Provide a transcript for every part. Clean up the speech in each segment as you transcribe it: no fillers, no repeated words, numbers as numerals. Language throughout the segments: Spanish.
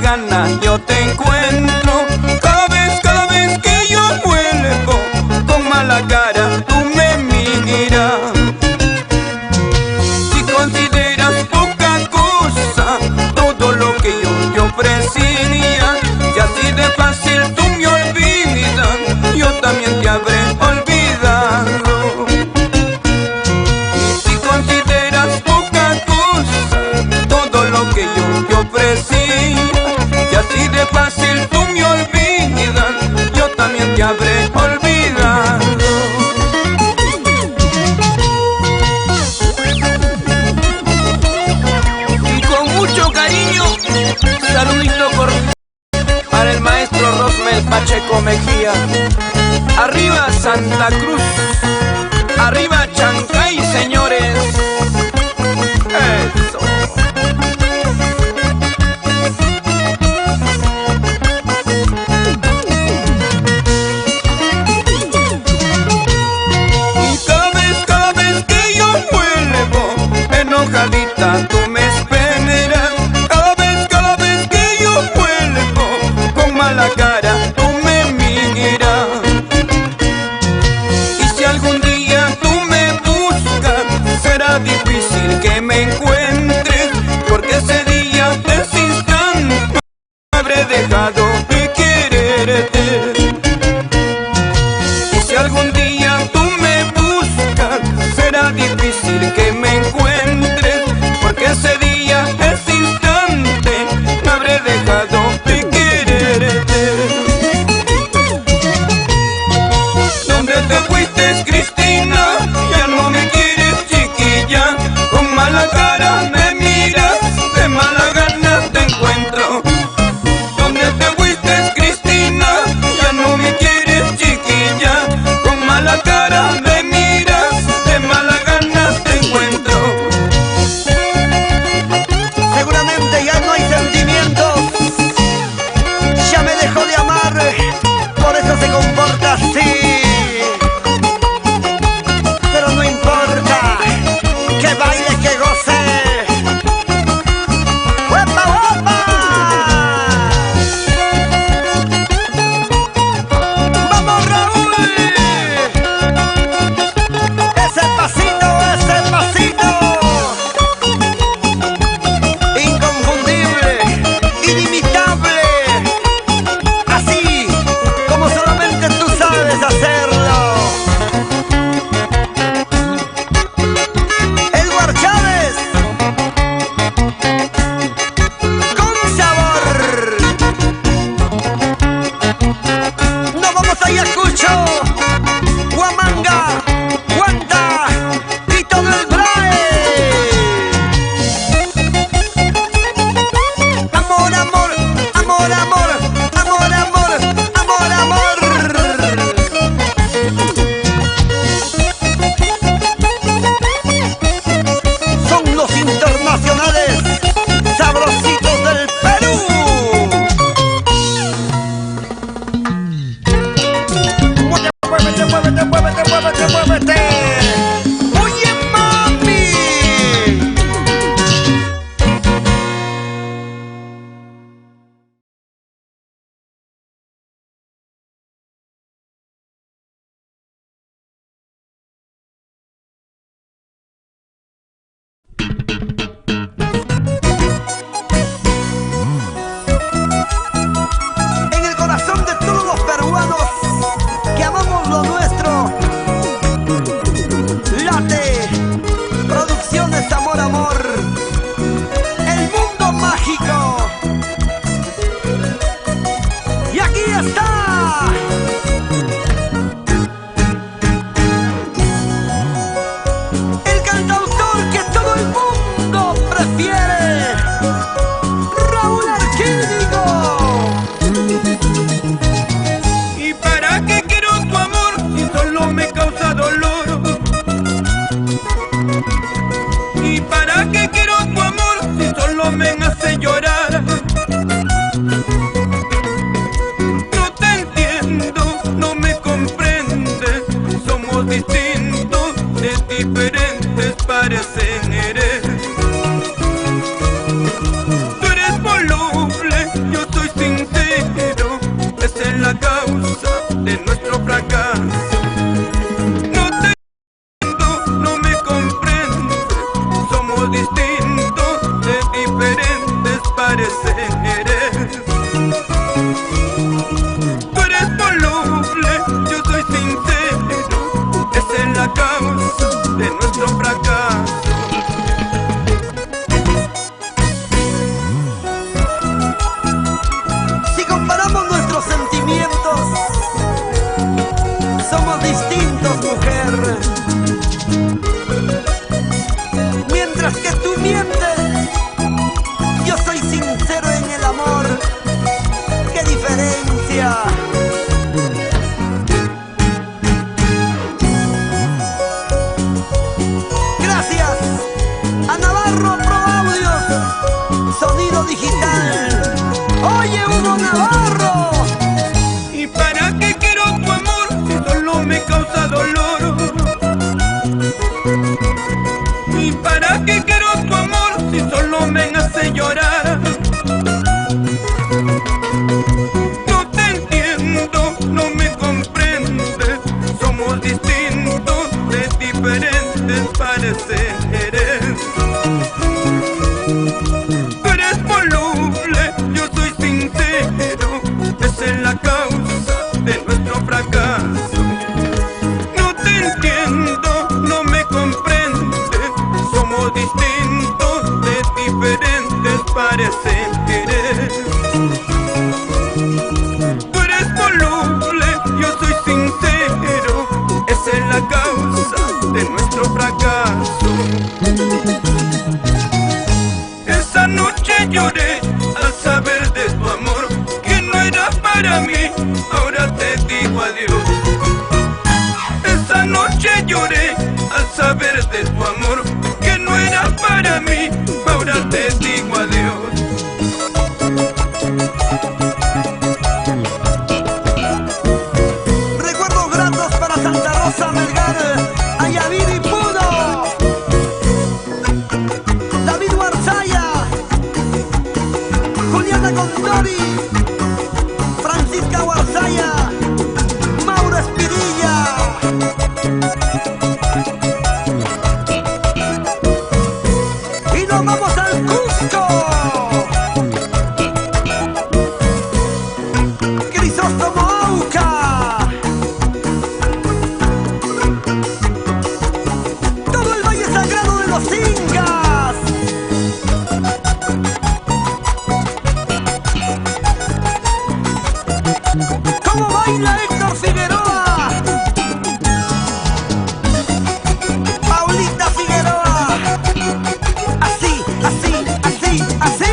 gana yo te encuentro. Cada vez que yo vuelvo con mala cara, tú me miras. Si consideras poca cosa todo lo que yo te ofrecía, y así de fácil tú me olvidas, yo también te habré olvidado. Y si consideras poca cosa todo lo que yo te ofrecía, y así de fácil tú me olvidas, yo también te habré olvidado. Y con mucho cariño, saludito para el maestro Rosmel Pacheco Mejía. Arriba Santa Cruz, arriba Chancay, señores. Eso. Y cada vez que yo vuelvo enojadita, tú me esperas. Cada vez que yo vuelvo con mala cara, tú me miras. Y si algún día tú me buscas, será difícil que me encuentres, porque ese día, ese instante, habré dejado de quererte. Y si algún día tú me buscas, será difícil que me encuentres, porque ese día, ese instante, me habré dejado de quererte. ¿Dónde te fuiste, Cristina? Ya no me quieres, chiquilla. Con mala cara me miras, de mala gana te encuentro. ¿Dónde te fuiste, Cristina? Ya para mí, ahora te digo adiós. Esa noche lloré al saber de tu amor, que no era para mí, ahora te digo adiós. Recuerdos gratos para Santa Rosa, Melgar, Ayavid y Puno. David Warzaya, Juliana Condori, Francisca Warzaya, Mauro Espirilla. Y nos vamos al Cusco. Crisóstomo Auca. Todo el Valle Sagrado de los Incas. ¿Cómo baila Héctor Figueroa? Paulita Figueroa. Así, así, así, así.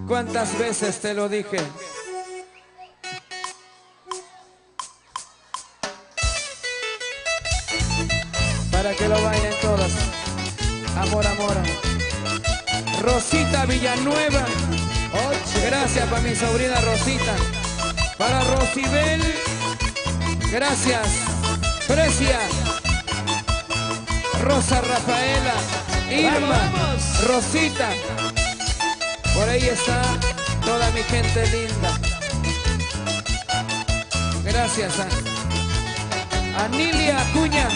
¿Cuántas veces te lo dije? Para que lo vayan todas. Amor, amor. Rosita Villanueva. Gracias para mi sobrina Rosita. Para Rosibel. Gracias. Precia. Rosa Rafaela. Irma. Vamos. Rosita. Por ahí está toda mi gente linda. Gracias a Nilia Acuña.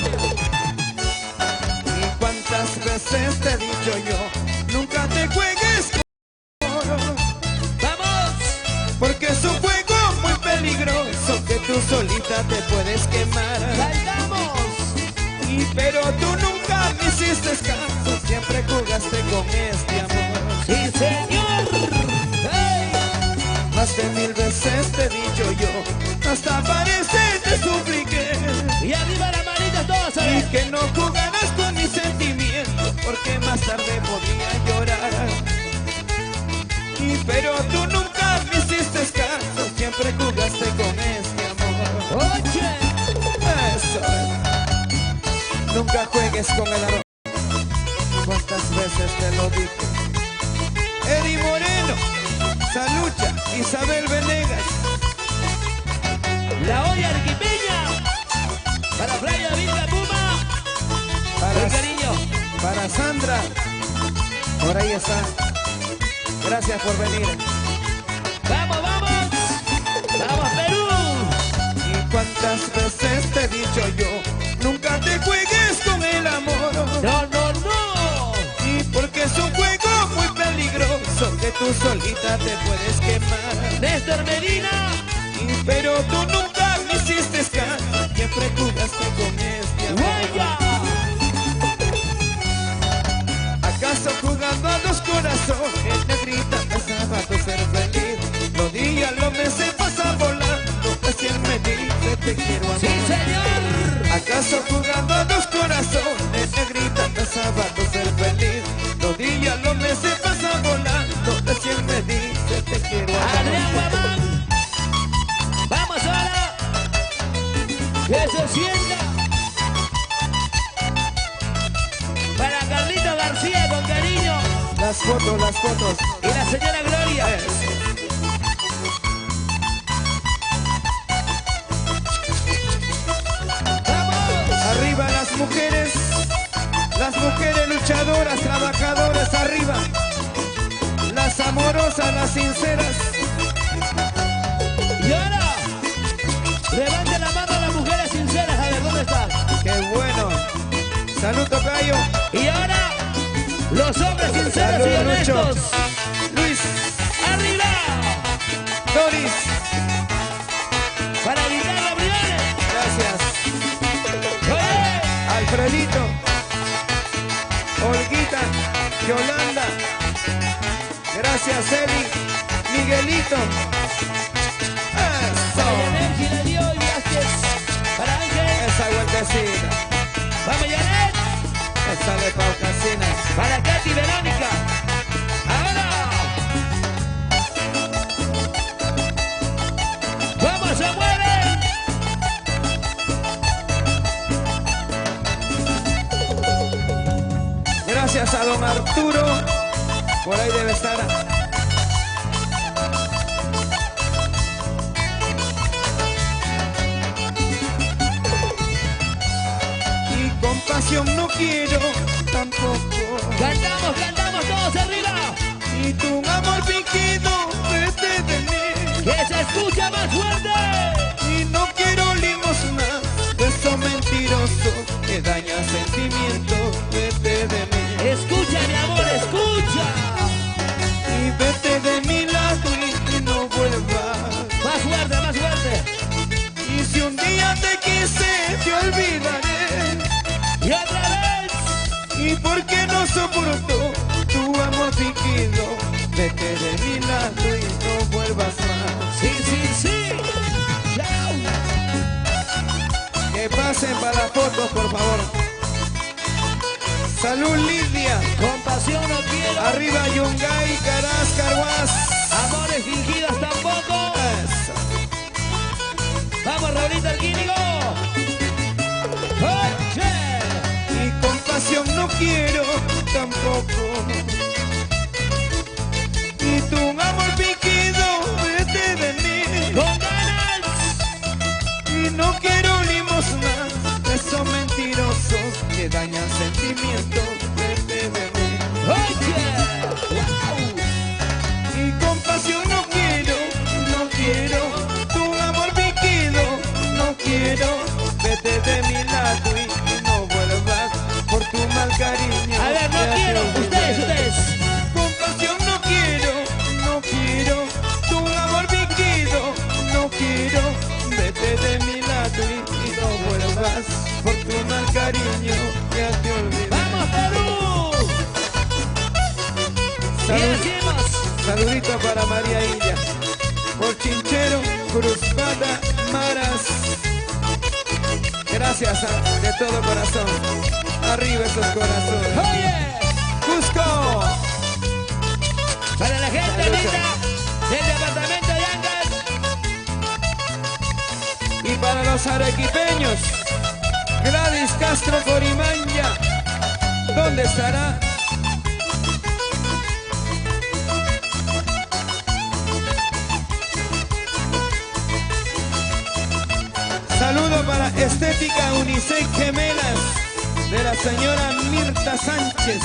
Y cuántas veces te he dicho yo, nunca te juegues con oro. ¡Vamos! Porque es un juego muy peligroso que tú solita te puedes quemar. ¡Saltamos! Pero tú nunca me hiciste caso, siempre jugaste con este amor. ¡Sí, señor! ¡Hey! Más de 1000 veces te he dicho yo, hasta parece te supliqué. Y arriba la manita todos, y que no jugaras con mis sentimientos, porque más tarde podía llorar. Pero tú nunca me hiciste caso, siempre jugaste con este amor. ¡Oye! Eso es. Nunca juegues con el amor. ¿Cuántas veces te lo dije? Eddie Moreno, Salucha, Isabel Venegas. La olla arquipeña. Para Playa Vilca Puma. Para cariño. Para Sandra. Por ahí está. Gracias por venir. ¡Vamos, vamos! ¡Vamos, Perú! ¿Y cuántas veces te he dicho yo? Nunca te juegues con el amor. ¡No, no, no! Y porque es un juego muy peligroso que tú solita te puedes quemar. ¡Néstor Medina! Pero tú nunca me hiciste caso, siempre jugaste con este amor. ¿Acaso jugando a los corazones, negrita, pensaba tu ser feliz? Los días, los meses pasan volando, recién me dice te quiero amor. ¡Sí, señor! ¿Acaso jugando a los corazones, negrita, pensaba tu ser feliz? Los días, los meses pasan volando, recién me dice te quiero amor. ¡Vamos ahora! ¡Que se sienta! Para Carlito García con cariño. Las fotos, las fotos. Y la señora Gloria. ¡Vamos! Arriba las mujeres luchadoras, trabajadoras, arriba. Las amorosas, las sinceras. Y ahora, levante la mano a las mujeres sinceras, a ver dónde están. ¡Qué bueno! ¡Salud, tocayo! Y ahora, los hombres sinceros. Salud, y honestos. Luis. ¡Arriba! Doris. Yolanda. Gracias, Eli. Miguelito. Eso. Energy le dio y Vázquez. Para Ángel. Esa vueltecita. Vamos, Janet. Esa de Paucasina. Para Katy Verónica. Ahora. Vamos, se mueven. Gracias a don Arturo. Por ahí debe estar. Y compasión no quiero tampoco. Cantamos, cantamos todos arriba. Y tu amor fingido, vete de mí. Que se escucha más fuerte. Y no quiero limosna, beso mentiroso que daña sentimientos, vete de mí. Escucha, mi amor, escucha. Y vete de mi lado y no vuelvas. Más fuerte, más fuerte. Y si un día te quise, te olvidaré. Y otra vez. Y porque no soporto tu amor fingido, vete de mi lado y no vuelvas más. Sí, sí, sí. Chao. Que pasen para las fotos, por favor. Salud, Lidia. Compasión no quiero. Arriba, Yungay, Caraz, Carhuaz. Amores fingidos tampoco. Eso. Vamos, Raulito Alquínigo. ¡Oye! Y compasión no quiero tampoco. Y tu amor fingido, vete de mí. ¡Con ganas! Y no quiero limosnas, besos mentirosos que dañan sentimientos, vete de mí. ¡Oye! ¡Wow! Y compasión no quiero, no quiero. Tu amor fingido, no quiero. Vete de mi lado y no vuelvas por tu mal cariño. A ver, no ya te quiero. olvidé. Ustedes. Compasión no quiero, no quiero. Tu amor fingido, no quiero. Vete de mi lado y no vuelvas por tu mal cariño, ya te olvidé. ¡Vamos, Perú! Y Salud. decimos. Saludito para María Illa, por Chinchero, Cruzpata, Maras. Gracias de todo corazón. Arriba esos corazones. ¡Oye! Cusco. Para la gente Salud. linda del departamento de Angas. Y para los arequipeños, Gladys Castro Corimanya. ¿Dónde estará? Saludo para Estética Unisex Gemelas de la señora Mirta Sánchez.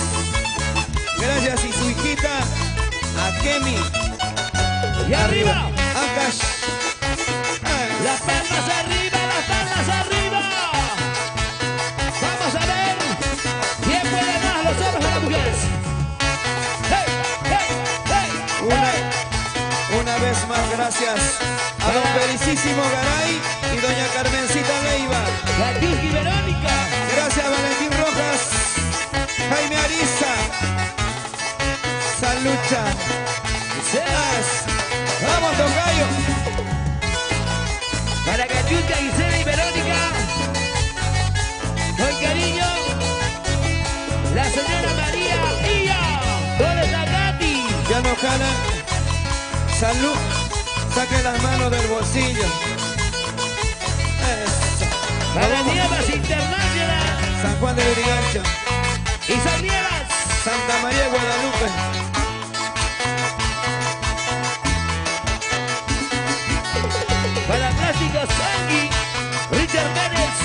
Gracias, y su hijita Akemi. Y arriba. Akash. Las palmas arriba, las palmas arriba. Vamos a ver quién puede más, los hombres o las mujeres. ¡Hey, hey, hey, Una vez más, gracias a don Felicísimo Garay y doña Carmencita Leiva. hey! Katiuski Verónica. Gracias, Valentín Rojas, Jaime Ariza, Salucha. Vamos, don Gallo. Para Katiuska, Gisela y Verónica. Con cariño. La señora María Ia. ¿Dónde está Katy? Ya no jala. Salud. Saque las manos del bolsillo. Eso. Para Vamos. Nieves Internacional. San Juan de Lurigancho, Y San Nieves. Santa María de Guadalupe. Para Plásticos Sangui, Richard Pérez.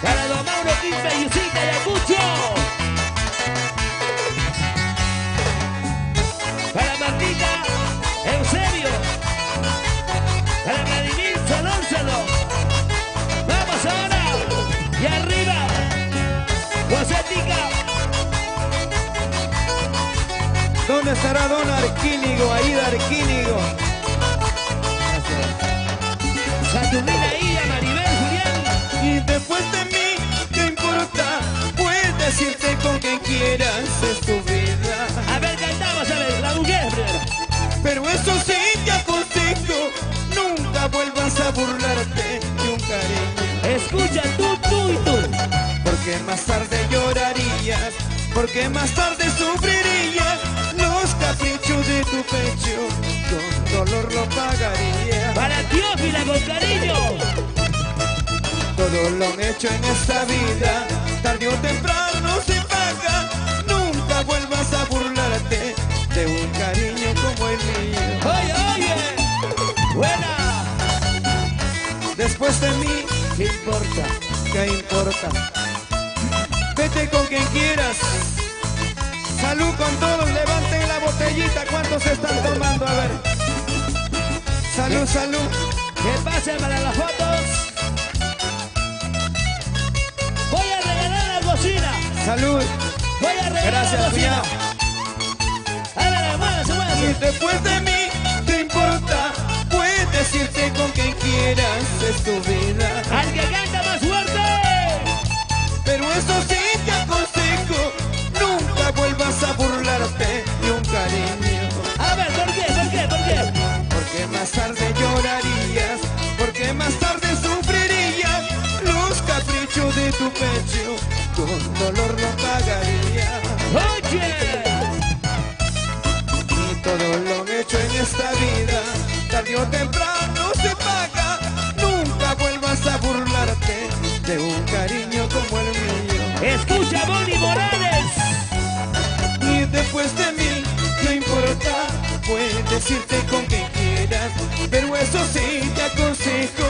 Para Don Mauro Quispe, Yusita y Acucho. Para Martita, Eusebio. Para Vladimir Solórzano. Vamos ahora. Y arriba, José Tica. ¿Dónde estará don Arquínigo? Aida Arquínigo. Saturnina Illa, Maribel Julián. Y después de mí, ¿qué importa? Puedes irte con quien quieras. escucha, tú y tú. Porque más tarde llorarías, porque más tarde sufrirías los caprichos de tu pecho, con dolor lo pagaría. Para Teófila con cariño. Todo lo hecho en esta vida, tarde o temprano se paga. Nunca vuelvas a burlarte de un cariño como el mío. Oye, oye, buena. Después de mí, ¿Qué importa? ¿qué importa? Vete con quien quieras. Salud con todos, levanten la botellita. ¿Cuántos están tomando? A ver. Salud, salud. Que pase para las fotos. Voy a regalar la cocina. Salud. Voy a regalar Gracias, la cocina. cuñado. Ándale, muévase, Y muévase. después de mí, ¿qué importa? Puedes irte con quien quieras, es tu vida. Al que canta más fuerte. Pero eso sí te aconsejo, nunca vuelvas a burlarte de un cariño. A ver, ¿por qué? ¿Por qué? ¿Por qué? Porque más tarde llorarías, porque más tarde sufrirías los caprichos de tu pecho, con dolor lo pagaría. Oye. Y todo lo hecho en esta vida, tarde o temprano se paga. Nunca vuelvas a burlarte de un cariño como el mío. Escucha, Bonnie Morales. Y después de mí, no importa, puedes irte con quien quieras. Pero eso sí te aconsejo,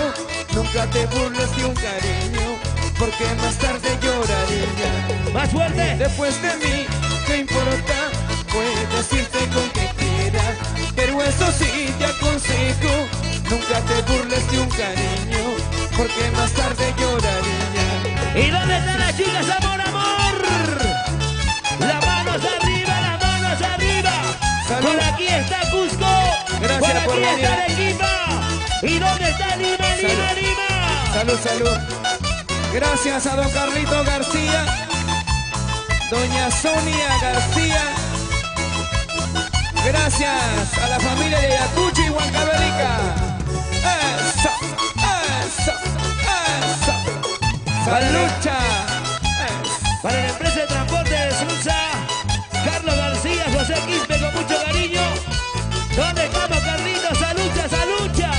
nunca te burles de un cariño, porque más tarde lloraría. Más fuerte. Después de mí, ¿qué importa? Puedes irte con quien quieras. Pero eso sí te aconsejo, nunca te burles de un cariño, porque más tarde lloraría. ¿Y dónde están las chicas, amor, amor? Las manos arriba, las manos arriba. Salud. Por aquí está Cusco. Gracias por aquí venir. está Arequipa. ¿Y dónde está Lima, Lima, Salud. Lima? Salud, salud. Gracias a don Carlito García, doña Sonia García. Gracias a la familia de Ayacucho y Huancavelica. Eso, eso, eso. Salucha. Para la empresa de transporte de Sunza, Carlos García, José Quispe, con mucho cariño. ¿Dónde estamos, Carlitos? ¡Salucha, salucha!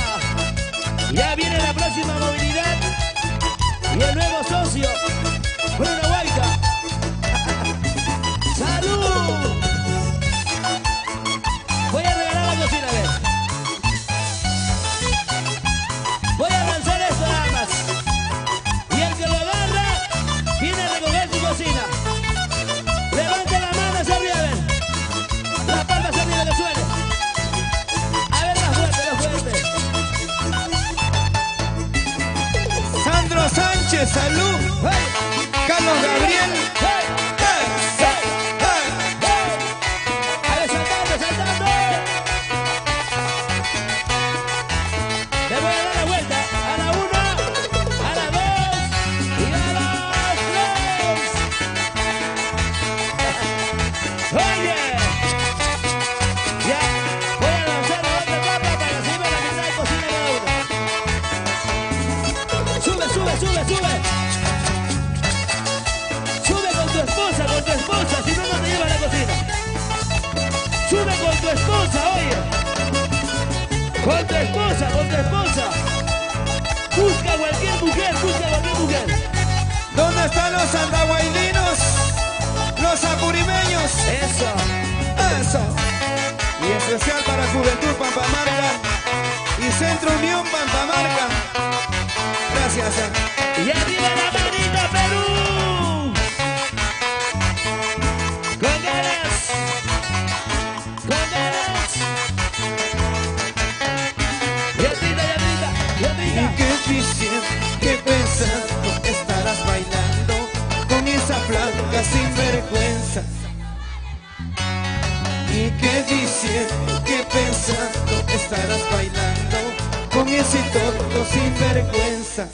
Ya viene la próxima movilidad y el nuevo socio, Bruno Guaita. ¡Salud! Voy a regalar la cocina, a ver. Voy a lanzar esto nada más. Y el que lo agarra, viene a recoger su cocina. Levante la mano hacia arriba, a ver. La palma hacia arriba, que suene. A ver, más fuerte, más fuerte. Sandro Sánchez, salud. ¡Hey! Carlos Gabriel. ¡Hey! Eso, A ver, saltando, saltando. Le voy a dar la vuelta. A la 1, a la 2 y a la 3. Oye. Ya. Voy a lanzar la otra etapa para subir la mitad de cocina cada uno. Sube, sube, sube, sube. Sube con tu esposa, si no, no te lleva a la cocina. Sube con tu esposa, oye. Con tu esposa, con tu esposa. Busca cualquier mujer, busca cualquier mujer. ¿dónde están los andahuaylinos? Los apurimeños. Eso. Eso. Y especial para Juventud Pampamarca y Centro Unión Pampamarca. Gracias. Y arriba la manita, Perú. Con ganas. Con ganas. Y arriba, y arriba, y Y arriba. qué difícil, qué pensando estarás bailando con esa flaca sinvergüenza. Y qué difícil, qué pensando estarás bailando con ese tonto sinvergüenza.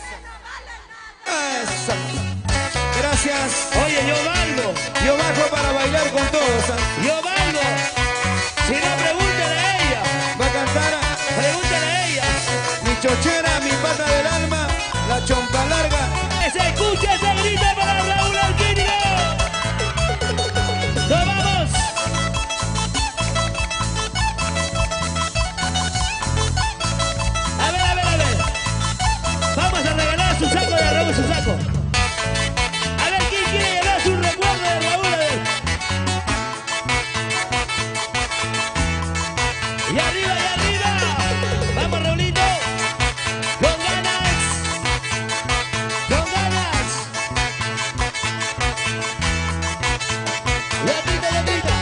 Eso. Gracias. Oye, yo valgo. Yo bajo para bailar con todos. Yo valgo. Si no, pregúntale a ella. Va a cantar Pregúntale a ella. mi chochera, mi pata del alma, la chompa larga. escucha ese grito para Raúl Alquínigo. ¡Nos vamos! A ver, a ver, a ver. Vamos a regalar su saco de Raúl, su saco. A ver, ¿quién quiere llevar su recuerdo de Raúl? A ver. Y arriba, y arriba. Vamos, Raulito. Con ganas. Con ganas. Latita, latita.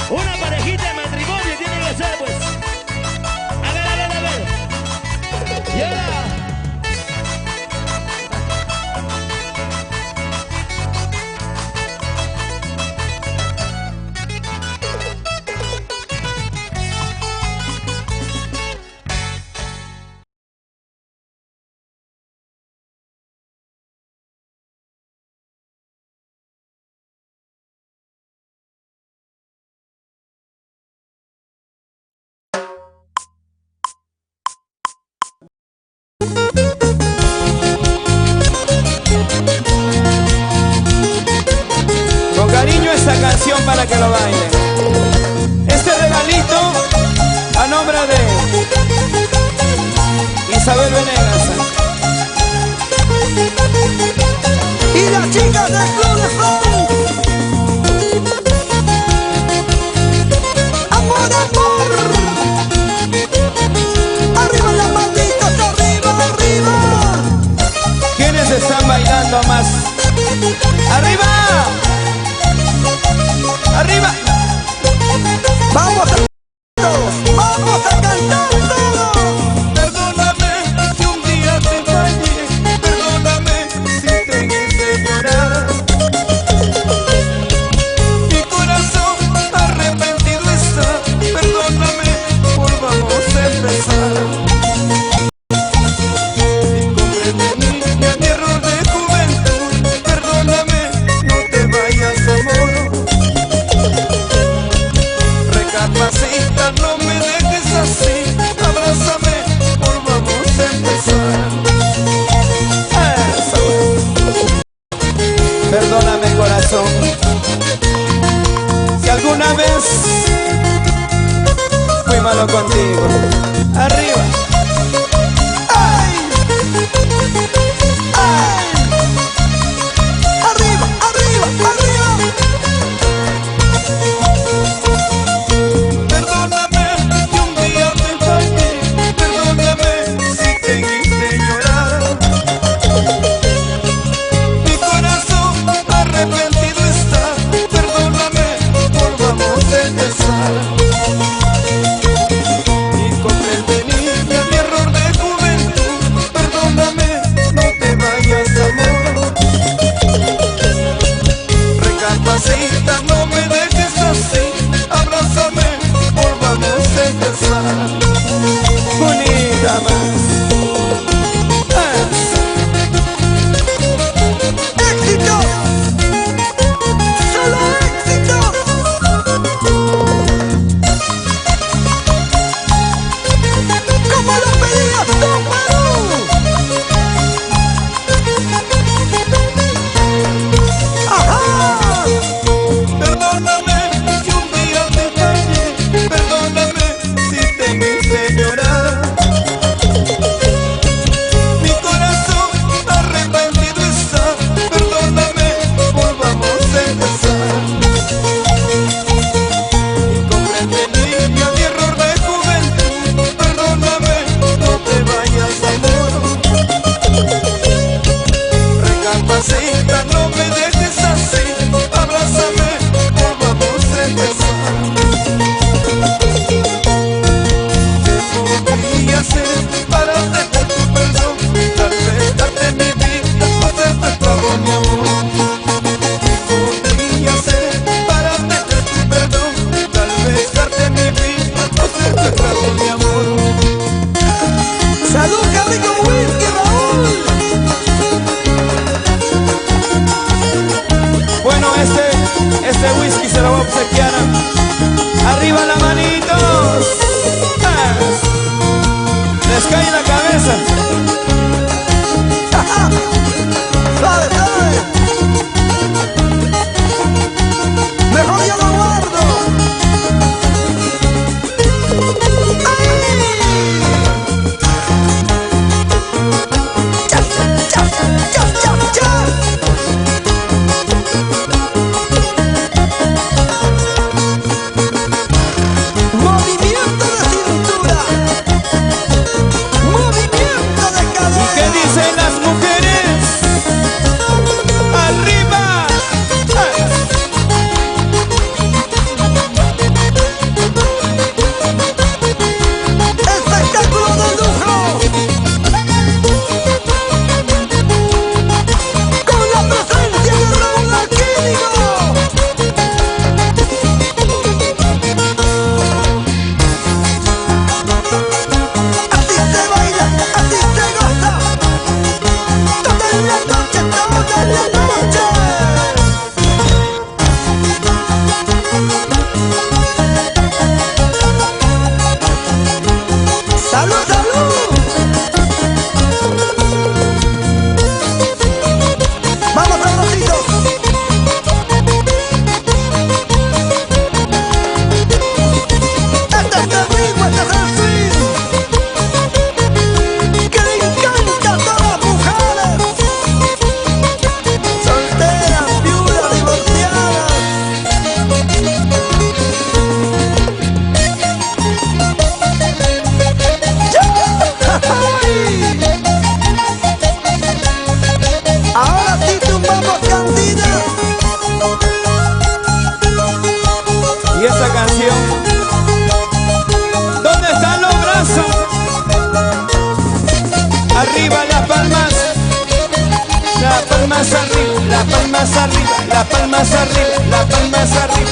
Una parejita de matrimonio tiene que ser, pues. A ver, a ver, a ver. Y ahora. Con cariño esta canción para que lo bailen. Este regalito a nombre de Isabel Venegas Y las chicas del Club de Funk. Amor, amor. Arriba las manitas, arriba, arriba. ¿Quiénes están bailando más? ¡Arriba! ¡Arriba! Vamos a todos, vamos a cantar todos. Perdóname si un día te fallé, perdóname si te hice llorar. Mi corazón arrepentido está, perdóname, volvamos a empezar. Y comprendí mi error de juventud, perdóname, no te vayas, amor. Recapacita, no me dejes así, abrázame, volvamos a empezar. Eso. Perdóname, corazón, si alguna vez fui malo contigo. Arriba. ¡Ay! ¡Ay! Arriba, arriba, arriba. Perdóname que un día te fallé, perdóname si te hice llorar. Mi corazón arrepentido está, perdóname, volvamos a empezar. Y comprendí mi error de juventud, perdóname, no te vayas, amor. Recapacita, no me dejes así, abrázame, volvamos a empezar. Bonita más. ¡Éxito! ¡Solo éxito! esta canción. ¿Dónde están los brazos? Arriba las palmas. Las palmas arriba, las palmas arriba, las palmas arriba, las palmas arriba.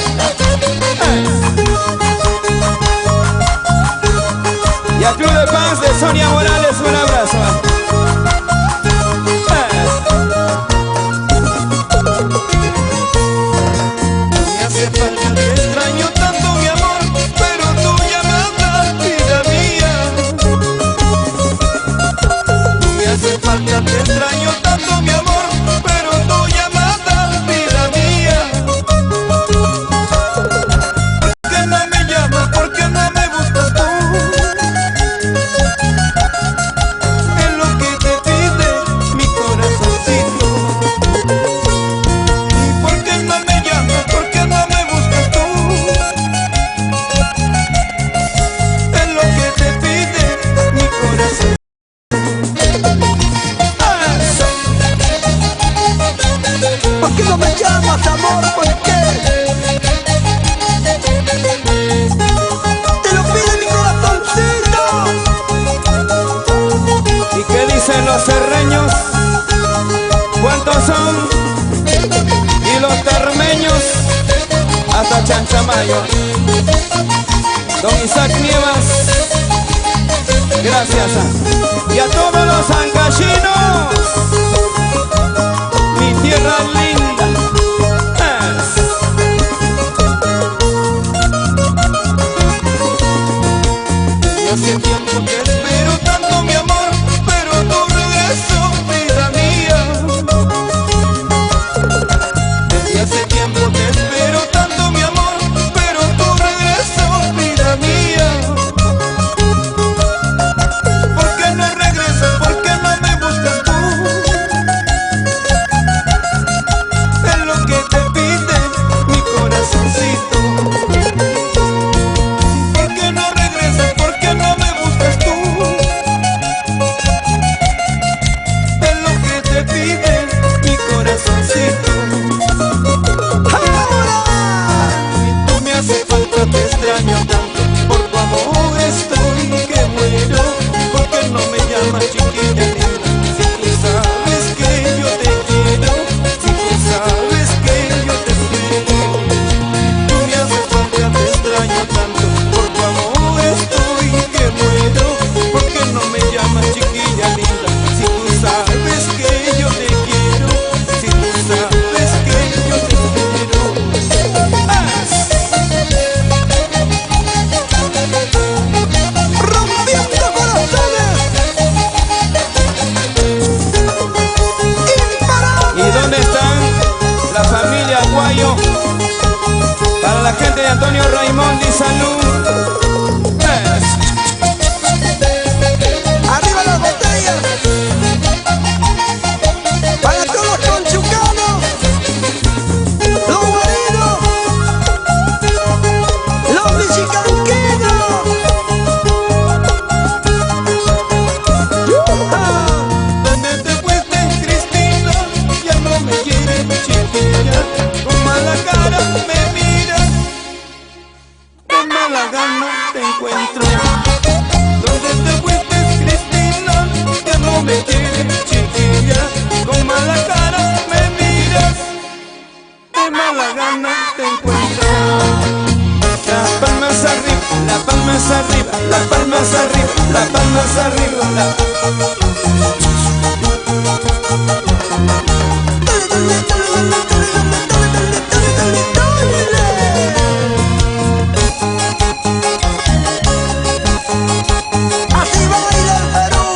Y al Club de Fans de Sonia Morales, un abrazo. Me hace falta, te extraño tanto mi amor, pero tu llamada, vida mía. Me hace falta, te extraño tanto mi amor, pero tu llamada, vida mía. ¿Por qué no me llamas? ¿Por qué no me buscas tú? Es lo que te pide mi corazoncito. ¿Y por qué no me llamas? ¿Por qué no me buscas tú? Es lo que te pide mi corazón. ¿Por qué no me llamas, amor? ¿Por qué? Te lo pide mi corazoncito. ¿Y qué dicen los serreños? ¿Cuántos son? Y los termeños hasta Chanchamayo. Don Isaac Nievas, gracias. Y a todos los ancachinos, mi tierra linda. Y hace tiempo que espero tanto mi amor, pero tu regreso, vida mía. Desde hace tiempo que espero tanto mi amor, pero tu regreso, vida mía. ¿Por qué no regresas? ¿Por qué no me buscas tú? Es lo que te pide mi corazoncito. ¿Por qué no regresas? ¿Por qué no me buscas tú? Es lo que te pide mi corazoncito. Y tú me hace falta, te extraño tanto, por tu amor estoy que muero. ¿Por qué no me llamas, chiquilla linda? Si tú sabes que yo te quiero, si tú sabes que yo te espero. Tú me hace falta, te extraño tanto, por tu amor estoy que muero. ¿Por qué no me llamas, chiquilla linda? Si tú sabes que yo te quiero, si tú sabes que yo te espero. Rompiendo corazones. ¿Y dónde están la familia Aguayo? Para la gente de Antonio Raimondi, salud. Arriba las botellas. Para todos los conchucanos, los marinos, los michicanquinos. ¿Dónde te fuiste, Cristina? Ya no me quieres, chiquilla. Con mala cara me miras, de mala gana te encuentro. ¿Dónde te fuiste, Cristina? Ya no me quieres, chiquilla. Con mala cara me miras, de mala gana te encuentro. Las palmas arriba, las palmas arriba, las palmas arriba, las palmas arriba. Así baila el Perú,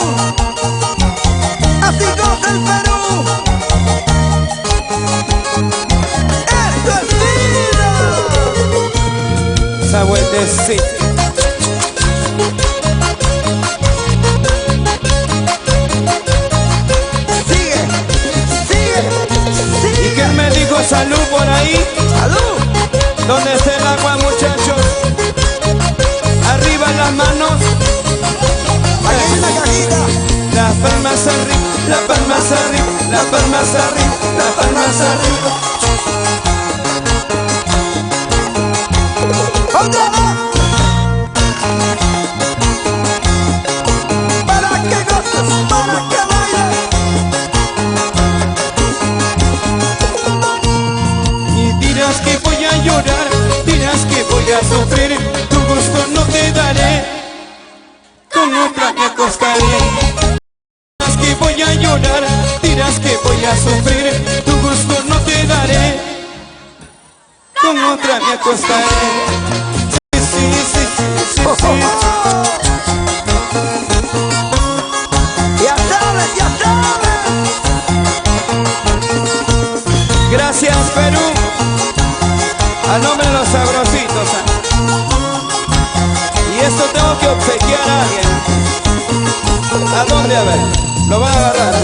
así goza el Perú. Esto es vida. Esa vueltecita. Sigue, sigue, sigue. ¿Y quién me dijo salud por ahí? ¡Salud! ¿Dónde está el agua, muchachos? Arriba las manos. Aquí hay una cajita. Las palmas arriba, las palmas arriba, las palmas arriba, las palmas arriba. ¡Otra vez! Para que goces, para que bailes. Y dirás que voy a llorar, dirás que voy a sufrir, tu gusto no te daré, con otra me acostaré. Dirás que voy a llorar, dirás que voy a sufrir, tu gusto no te daré, con otra me acostaré. Sí, sí, sí, sí, sí. Ya sabes, ya sabes. Gracias, Perú, a nombre de los sabrositos. Y esto tengo que obsequiar a alguien. ¿A dónde? A ver, lo van a agarrar.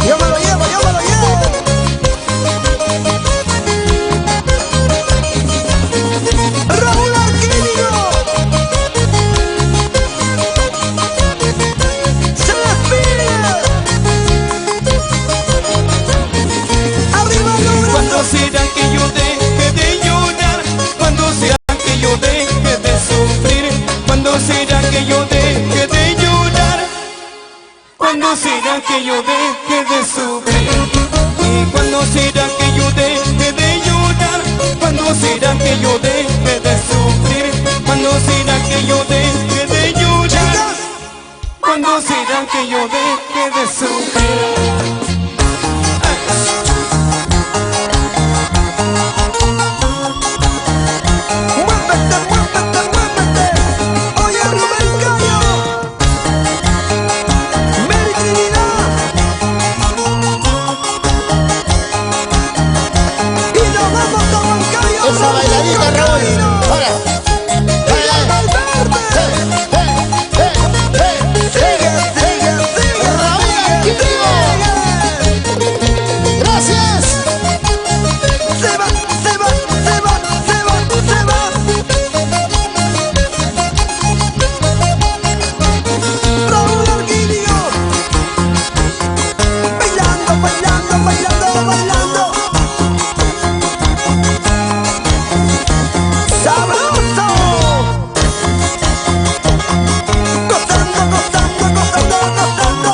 Yo me lo llevo, yo me lo llevo. Raúl Arquillo. Se despide. Arriba los Cuando brazos. será que yo deje de llorar, cuando será que yo deje de sufrir, cuando será que yo deje de llorar, cuando será que yo deje de sufrir, y cuando será que yo deje de llorar, cuando será que yo deje de sufrir, cuando será que yo deje de llorar, Chicas, cuando será que yo deje de sufrir. muévete, muévete, muévete. Oye, Rubén Cayo. Mary Trinidad. Y nos vamos a Huancayo. Esa bailadita, Raúl. Ahora. Sigue, sigue, sigue. Raúl Arquillo. Gracias. Se va, se va, se va, se va, se va. Raúl Arquillo. Bailando, bailando, bailando, bailando. ¡Sabroso! Gozando, gozando, gozando, gozando.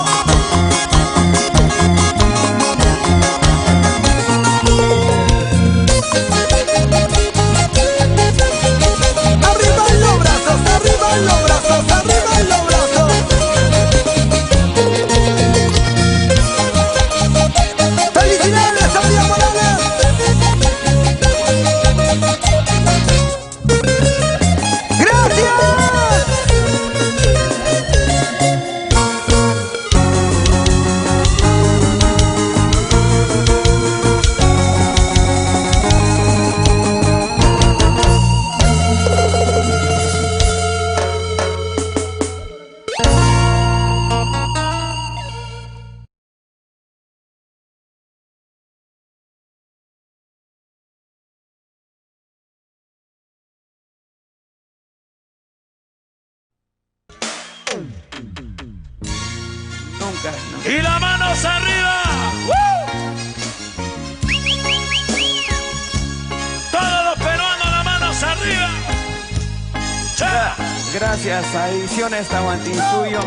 Arriba los brazos, arriba los brazos, arriba los brazos. ¡Felicidades, Adrián Morales! ¡Gracias! Nunca, no. Y las manos arriba. Todos los peruanos, las manos arriba. Cha. Gracias a Ediciones Tahuantinsuyo,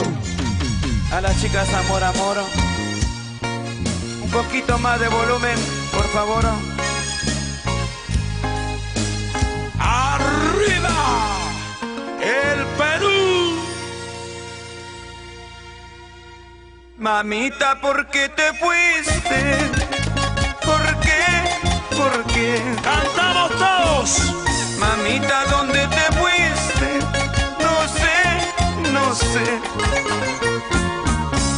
a las chicas Amor Amor. Un poquito más de volumen, por favor. Arriba. El Perú. Mamita, ¿por qué te fuiste? ¿Por qué? ¿Por qué? Cantamos todos. Mamita, ¿dónde te fuiste? No sé, no sé.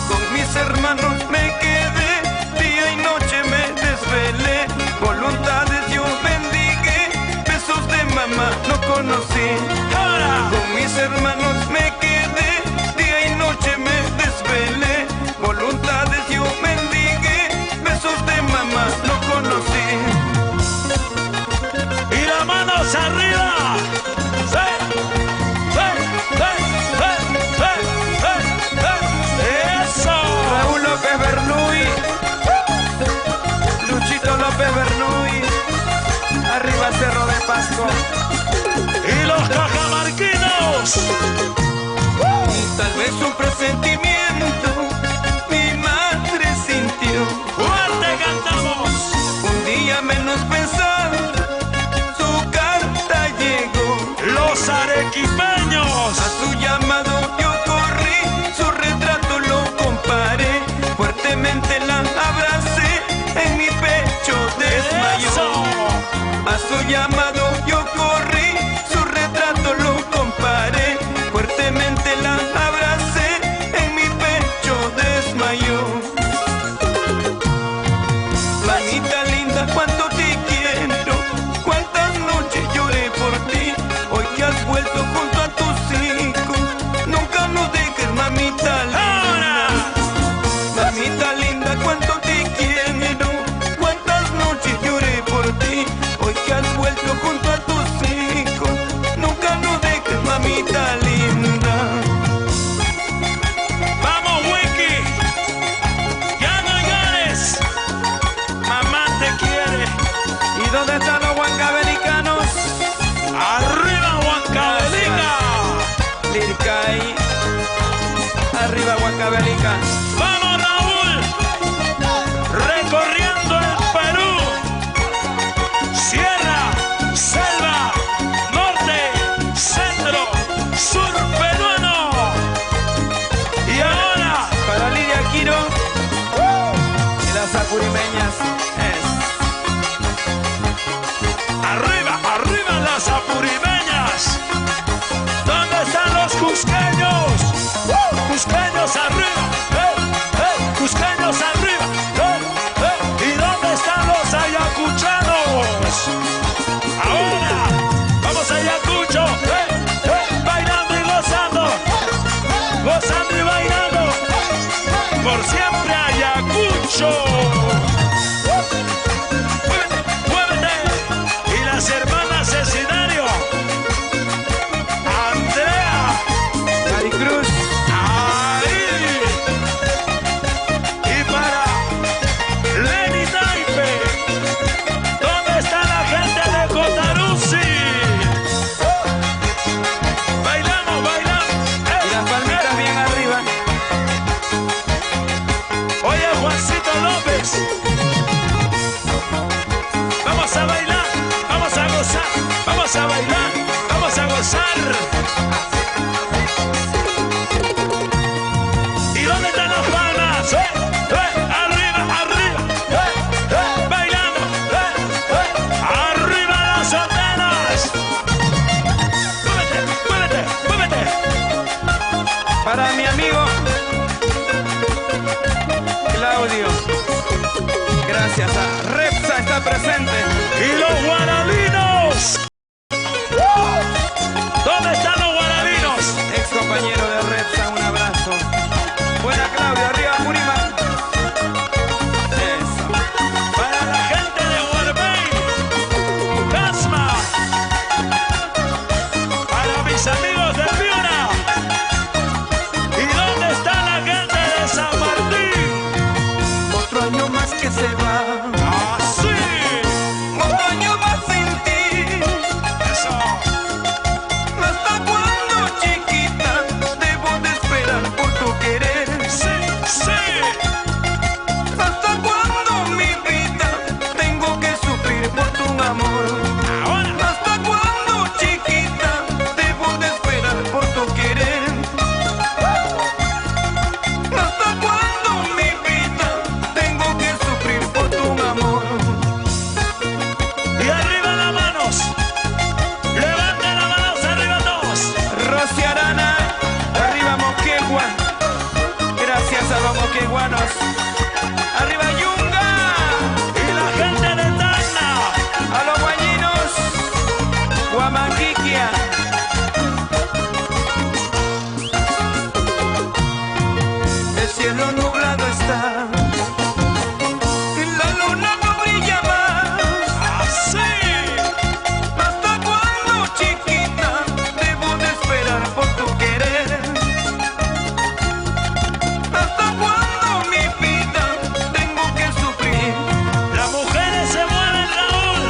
Con mis hermanos me quedé, día y noche me desvelé. Voluntades yo bendigué, besos de mamá no conocí. Ahora. Con mis hermanos me quedé, día y noche me desvelé. Voluntades yo bendigué, besos de mamá no conocí. Y las manos arriba. Sí. Sí. Sí. Sí. Sí. Sí. Sí. Eso. Raúl López Bernuy, Luchito López Bernuy, arriba Cerro de Paz. Paco. Y los cajamarquinos. Y tal vez un presentimiento mi madre sintió. Fuerte cantamos. Un día menos pensado su carta llegó. Los arequipeños. A su llamado yo corrí, su retrato lo comparé. Fuertemente la abracé, en mi pecho desmayó. Eso. A su llamado yo corrí, su retrato lo comparé. Fuertemente la abracé, en mi pecho desmayó. Mamita linda, cuánto te quiero, cuántas noches lloré por ti. Hoy que has vuelto junto a tus hijos, nunca nos dejes, mamita linda. Mamita linda, cuánto te quiero, cuántas noches lloré por ti. Hoy que has vuelto junto a tus hijos, nunca nos dejes, mamita linda. Vamos, Wiki. Ya no llores. Mamá te quiere. ¿Y dónde están los huancavelicanos? Arriba, Huancavelica. Lircay. Arriba Huancavelica. Vamos, Raúl. Recorriendo el Perú. Sierra, selva, norte, centro, sur peruano. Y ahora, Para Lidia Quiro. Y las apurimeñas. arriba, arriba las apurimeñas. ¿Dónde están los cusqueños? Cusqueños arriba. Cusqueños arriba. ¿Y dónde están los ayacuchanos? Ahora, vamos a Ayacucho. Bailando y gozando. Gozando y bailando. Por siempre Ayacucho. Muévete, muévete. Y las hermanas escenario. Andrea. Maricruz. Ahí. Y para Lenny Naipe. ¿Dónde está la gente de Cotaruzzi? Bailamos, bailamos. Y las palmitas bien arriba. Oye, Juancito López. Vamos a bailar, vamos a gozar, vamos a bailar, vamos a gozar. ¿Y dónde están las palmas? Arriba, arriba. Bailando. Arriba las antenas. Muévete, muévete, muévete. Para mi amigo Claudio. Gracias a Repsa está presente. Y los guarabinos. ¿Dónde están los guarabinos? Ex compañero de Repsa, un abrazo. Buena Claudio, arriba Purímac. Eso. Para la gente de Huarbey, Casma. Para mis amigos de Piura. ¿Y dónde está la gente de San Martín? Otro año más que se va, ¡Así! otro año más sin ti. ¡Eso! ¿Hasta cuándo, chiquita, debo de esperar por tu querer? ¡Sí, sí! ¿Hasta cuándo, mi vida, tengo que sufrir por tu amor? Ahora, ¿Hasta cuándo, chiquita, debo de esperar por tu querer? ¿Hasta cuándo, mi vida, tengo que sufrir por tu amor? y arriba las manos. Levanten las manos arriba todos. Rosy Arana, arriba Moquegua. Gracias a los moqueguanos. Arriba Yunga. Y la gente de Tacna. A los guayinos. Guamanquiquia. El cielo nublado está, la luna no brilla más. ¡Así! ¿Hasta cuándo, chiquita, debo de esperar por tu querer? ¿Hasta cuándo, mi vida, tengo que sufrir? Las mujeres se mueven, Raúl.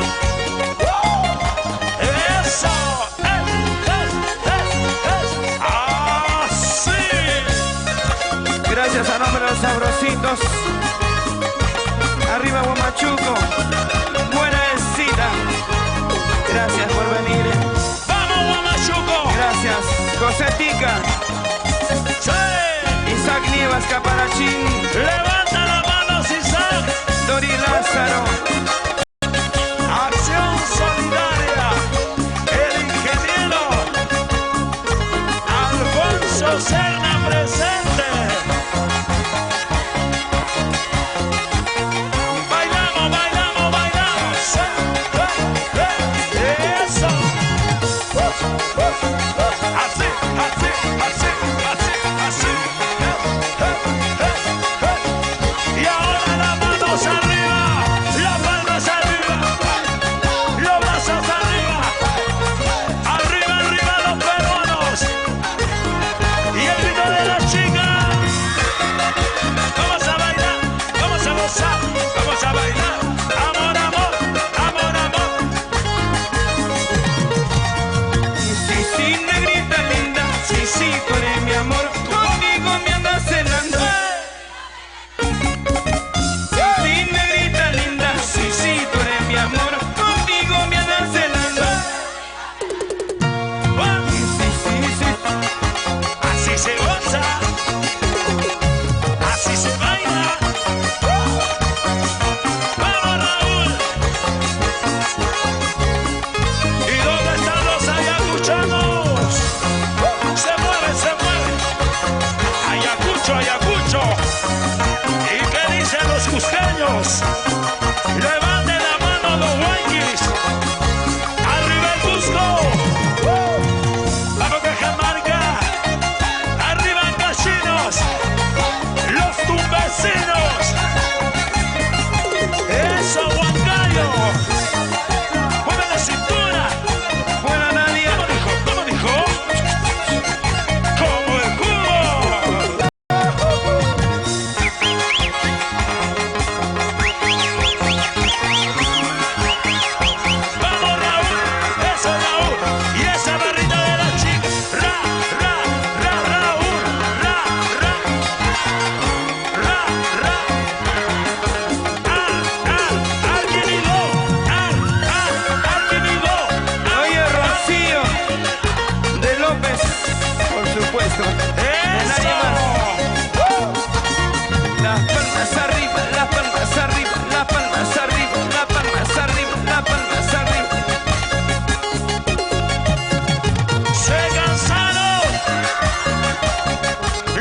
Carlos. Arriba Huamachuco. Buena cita. Gracias por venir. ¡Vamos, Huamachuco! Gracias. Cosetica. ¡Sí! Isaac Nievas Caparachín. ¡Levanta la mano, Isaac! Dori Lázaro. Acción Solidaria. El ingeniero Alfonso Serna presente. Bailamos, bailamos, bailamos. Eso. Así, así, así, así, así. Y ahora las manos arriba, las palmas arriba, los brazos arriba, arriba, arriba los peruanos. Y el grito de las chicas. Vamos a bailar, vamos a gozar, vamos a bailar. Amor, amor, amor, amor. Sí, sí, negrita linda. Sí, sí, tú eres mi amor. Conmigo me andas cenando. Sí, negrita linda. Sí, sí, tú eres mi amor. Conmigo me andas cenando. Sí, sí, sí. Así se goza, así se baila. Vamos, Raúl. ¿Y dónde están los ayacuchanos? Se mueve, se mueve. Ayacucho, Ayacucho. ¿Y qué dicen los cusqueños? Levanten la mano los huanquis. Arriba el Cusco. Vamos Cajamarca. Arriba Cachinos. Los tumbesinos. Eso, Huancayo. Mueve la cintura. Buena Nadia. ¿Cómo dijo? Como el cubo. Vamos, Raúl. Eso, Raúl. Y esa barrita de la chica. Ra, ra, ra, Raúl. Ra, ra. Ra, ra. Alguien hilo. Alguien hilo. Oye, Rocío de López, por supuesto. Eso. Las palmas arriba, las palmas arriba, las palmas arriba, las palmas arriba, las palmas arriba. Se cansaron.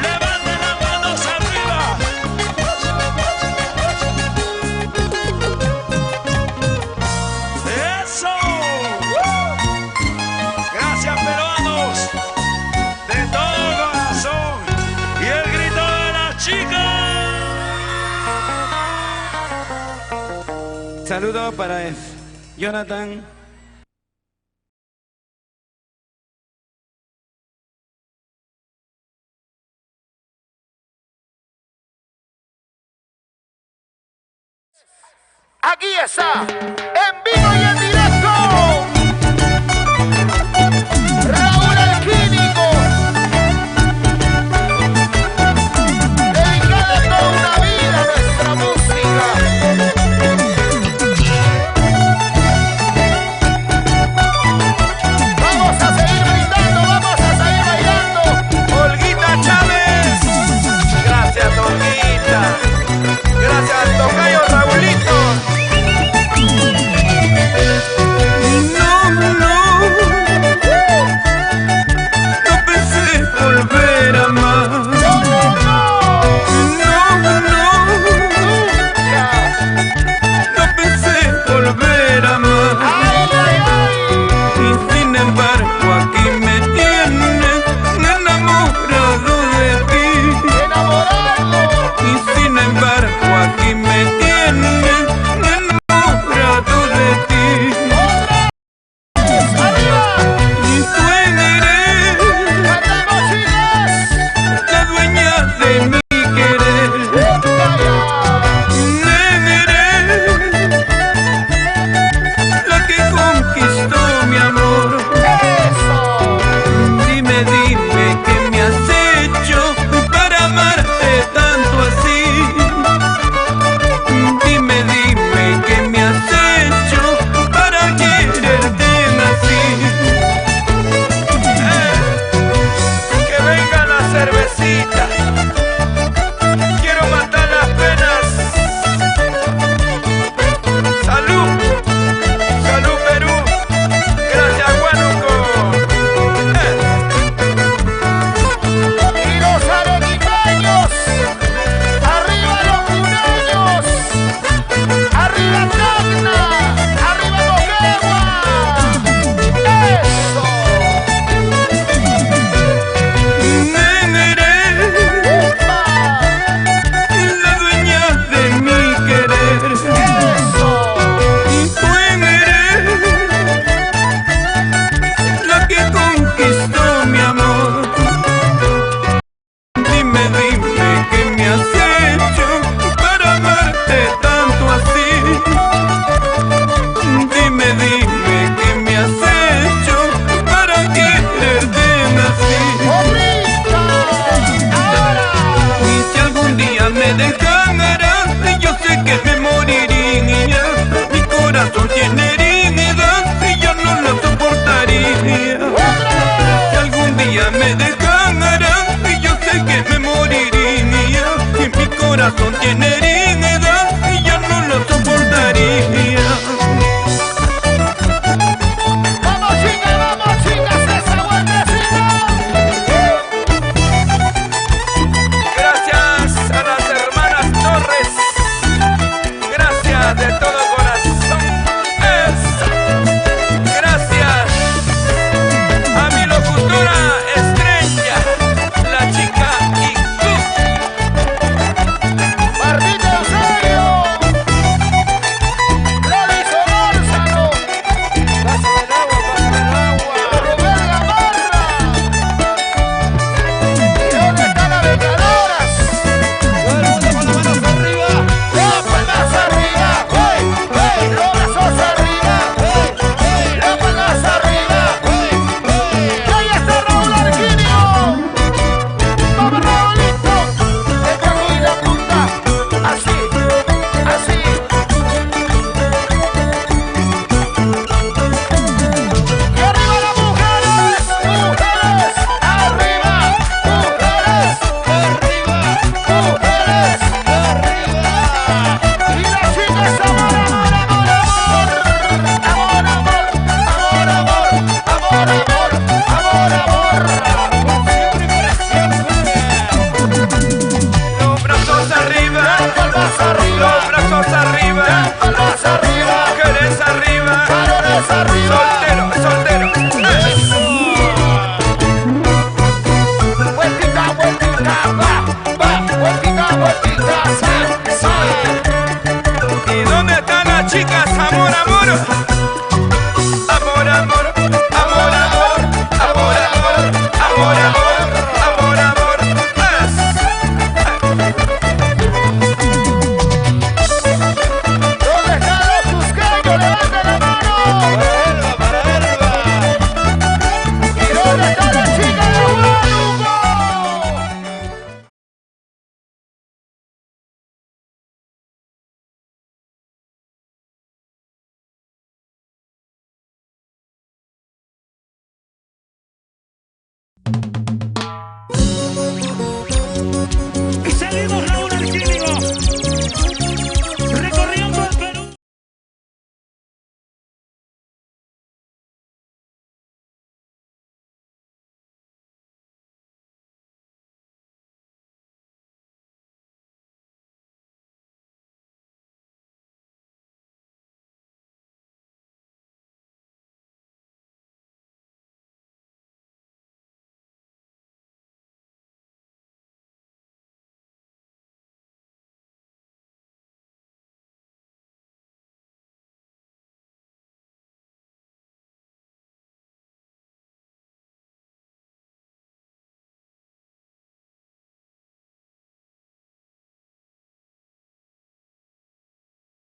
Levanten las manos arriba. Eso. Gracias, peruanos. De todo corazón. Y el grito de la chica. Saludos para Jonathan. Aquí está, en vivo y en directo, Raúl el Químico, dedicada toda una vida a nuestra música. Vamos a seguir brindando, vamos a seguir bailando. Olguita Chávez. Gracias, Olguita. Gracias, tocayo Raulito. corazón tiene heridas.